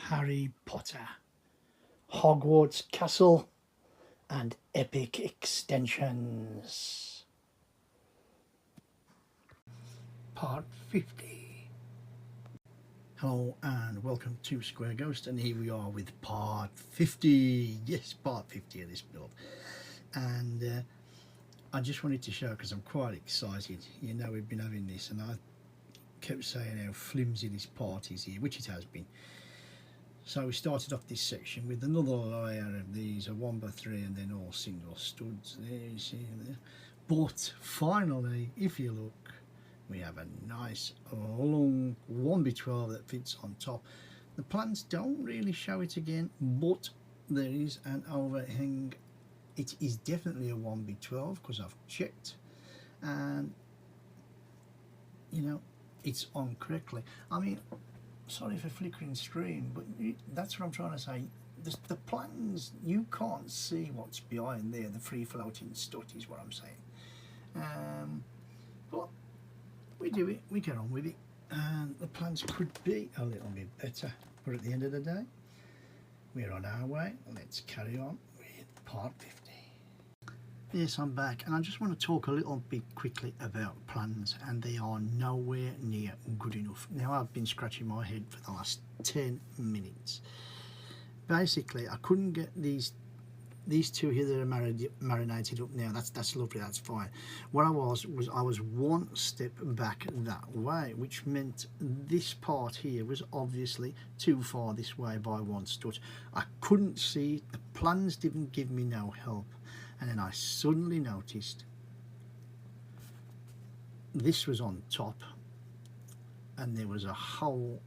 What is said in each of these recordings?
Harry Potter, Hogwarts Castle and epic extensions. Part 50. Hello and welcome to Square Ghost, and here we are with part 50. Yes, part 50 of this build. And I just wanted to show, because I'm quite excited. You know, we've been having this and I kept saying how flimsy this part is here, which it has been. So we started off this section with another layer of these, a 1x3, and then all single studs there, you see there. But finally, if you look, we have a nice long 1x12 that fits on top. The plans don't really show it again, but there is an overhang. It is definitely a 1x12 because I've checked, and you know, it's on correctly. I mean, sorry for flickering screen, but that's what I'm trying to say. The plans, you can't see what's behind there. The free floating stuff is what I'm saying. But we do it, we get on with it, and the plans could be a little bit better. But at the end of the day, we're on our way. Let's carry on with part 50. Yes, I'm back, and I just want to talk a little bit quickly about plans, and they are nowhere near good enough. Now, I've been scratching my head for the last 10 minutes. Basically, I couldn't get these two here that are marinated up now. That's lovely, that's fine. What I was one step back that way, which meant this part here was obviously too far this way by one stud. I couldn't see it. The plans didn't give me no help. And then I suddenly noticed this was on top and there was a hole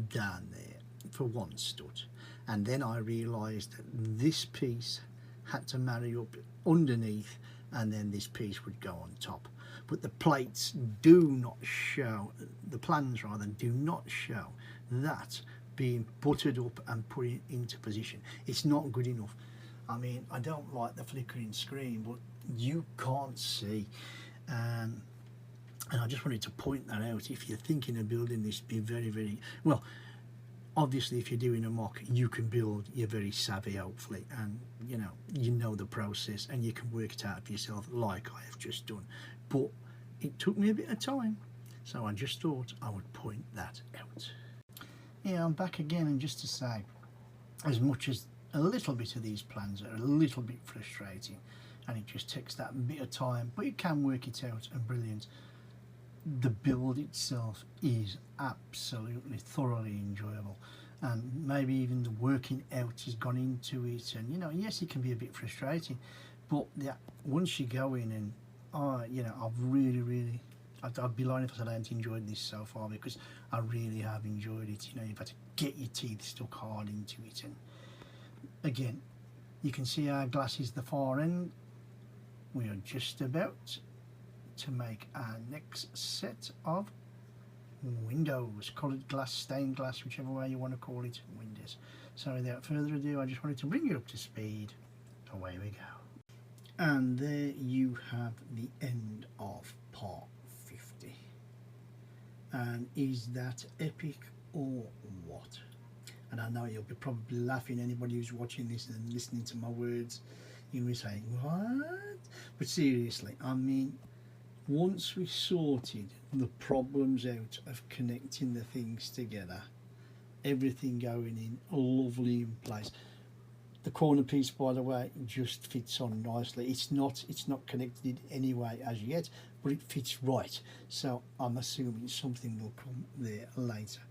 down there for one stud. And then I realised that this piece had to marry up underneath, and then this piece would go on top. But the plates do not show, the plans rather, do not show that being buttered up and put into position. It's not good enough. I mean, I don't like the flickering screen, but you can't see. And I just wanted to point that out. If you're thinking of building this, be very, very well. Obviously, if you're doing a mock, you can build. You're very savvy, hopefully, and you know the process, and you can work it out for yourself, like I have just done. But it took me a bit of time, so I just thought I would point that out. Yeah, I'm back again, and just to say, as much as a little bit of these plans are a little bit frustrating, and it just takes that bit of time, but you can work it out, and brilliant. The build itself is absolutely thoroughly enjoyable, and maybe even the working out has gone into it. And yes, it can be a bit frustrating, but once you go in and I've really I'd be lying if I said I hadn't enjoyed this so far, because I really have enjoyed it. You've had to get your teeth stuck hard into it. And again, you can see our glass is the far end. We are just about to make our next set of windows, coloured glass, stained glass, whichever way you want to call it, windows. So without further ado, I just wanted to bring you up to speed. Away we go. And there you have the end of part 50. And is that epic or what? And I know you'll be probably laughing, anybody who's watching this and listening to my words, you'll be saying, what? But seriously, I mean, once we sorted the problems out of connecting the things together, everything going in lovely in place. The corner piece, by the way, just fits on nicely. It's not connected anyway as yet, but it fits right. So I'm assuming something will come there later.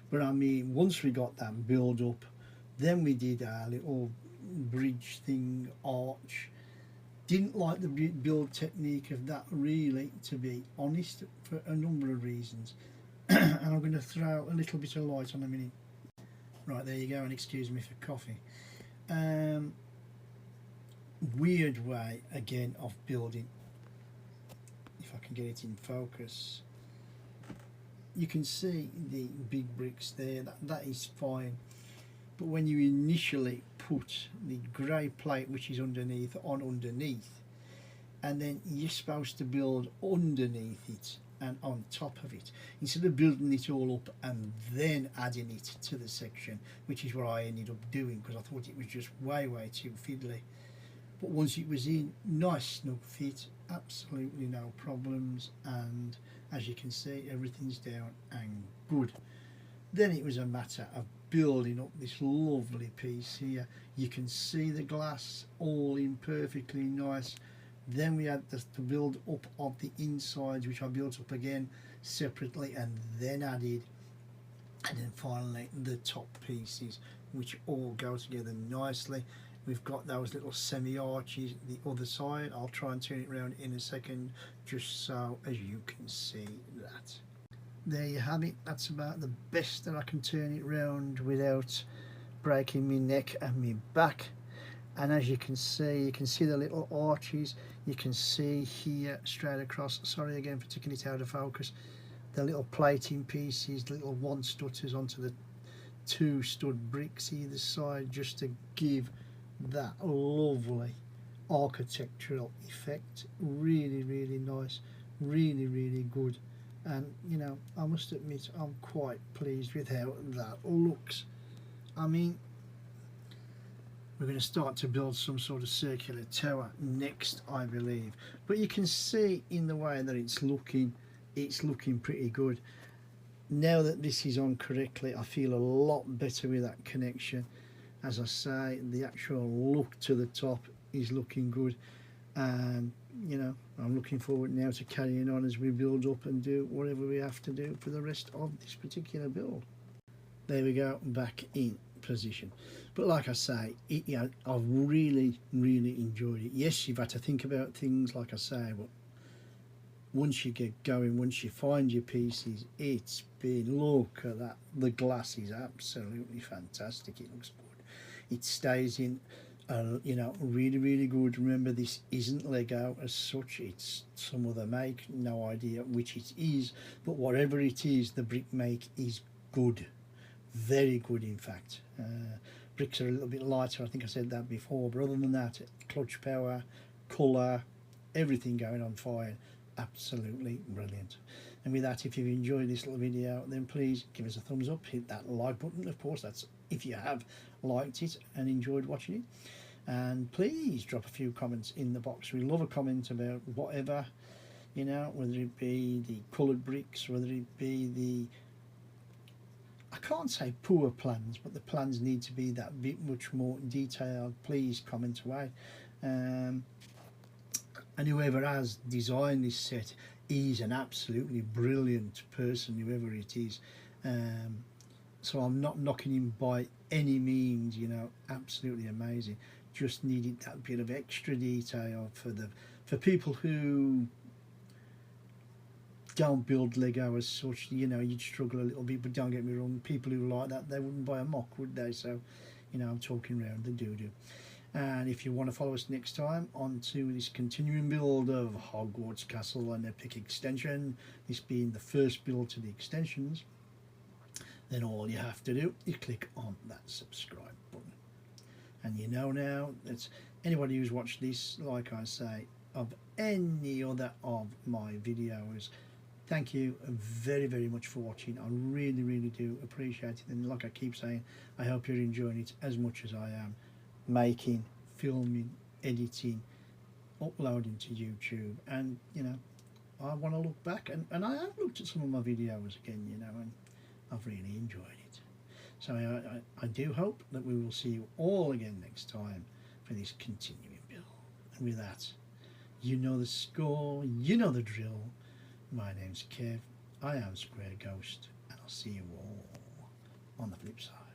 But I mean, once we got that build up, then we did our little bridge thing, arch. Didn't like the build technique of that, really, to be honest, for a number of reasons. And I'm going to throw a little bit of light on a minute. Right, there you go, and excuse me for coughing. Weird way, again, of building. If I can get it in focus. You can see the big bricks there, that is fine. But when you initially put the grey plate, which is underneath, on underneath, and then you're supposed to build underneath it, and on top of it, instead of building it all up and then adding it to the section, which is what I ended up doing because I thought it was just way too fiddly. But once it was in, nice snug fit, absolutely no problems, and as you can see, everything's down and good. Then it was a matter of building up this lovely piece here. You can see the glass all in perfectly nice. Then we had the build up of the insides, which I built up again separately and then added, and then finally the top pieces, which all go together nicely. We've got those little semi arches the other side. I'll try and turn it around in a second just so as you can see that. There you have it. That's about the best that I can turn it round without breaking my neck and my back. And as you can see the little arches. You can see here straight across, sorry again for taking it out of focus, the little plating pieces, the little one stutters onto the two stud bricks either side, just to give that lovely architectural effect. Really nice, really good. And you know, I must admit I'm quite pleased with how that looks. I mean, we're going to start to build some sort of circular tower next, I believe, but you can see in the way that it's looking pretty good. Now that this is on correctly, I feel a lot better with that connection. As I say, the actual look to the top is looking good, and you know, I'm looking forward now to carrying on as we build up and do whatever we have to do for the rest of this particular build. There we go, back in position. But like I say, you know, I've really enjoyed it. Yes, you've had to think about things, like I say, but once you get going, once you find your pieces, it's been, look at that, the glass is absolutely fantastic. It looks good. It stays in, you know, really good. Remember, this isn't Lego as such, it's some other make, no idea which it is, but whatever it is, the brick make is good, very good in fact. Bricks are a little bit lighter, I think I said that before, but other than that, clutch power, colour, everything going on fire, absolutely brilliant. And with that, if you've enjoyed this little video, then please give us a thumbs up, hit that like button, of course, that's if you have liked it and enjoyed watching it. And please drop a few comments in the box. We love a comment about whatever, you know, whether it be the coloured bricks, whether it be the, I can't say poor plans, but the plans need to be that bit much more detailed. Please comment away. And whoever has designed this set is an absolutely brilliant person, whoever it is. So I'm not knocking him by any means, you know, absolutely amazing. Just needed that bit of extra detail for people who don't build Lego as such. You know, you'd struggle a little bit, but don't get me wrong, people who like that, they wouldn't buy a mock, would they? So, you know, I'm talking around the doo-doo. And if you want to follow us next time on to this continuing build of Hogwarts Castle and Epic Extension, this being the first build to the extensions, then all you have to do is click on that subscribe button. And you know now that anybody who's watched this, like I say, of any other of my videos, thank you very much for watching. I really do appreciate it, and like I keep saying, I hope you're enjoying it as much as I am making, filming, editing, uploading to YouTube. And you know, I want to look back, and I have looked at some of my videos again, you know, and I've really enjoyed it. So I do hope that we will see you all again next time for this continuing build. And with that, you know the score, you know the drill. My name's Kev, I am Square Ghost, and I'll see you all on the flip side.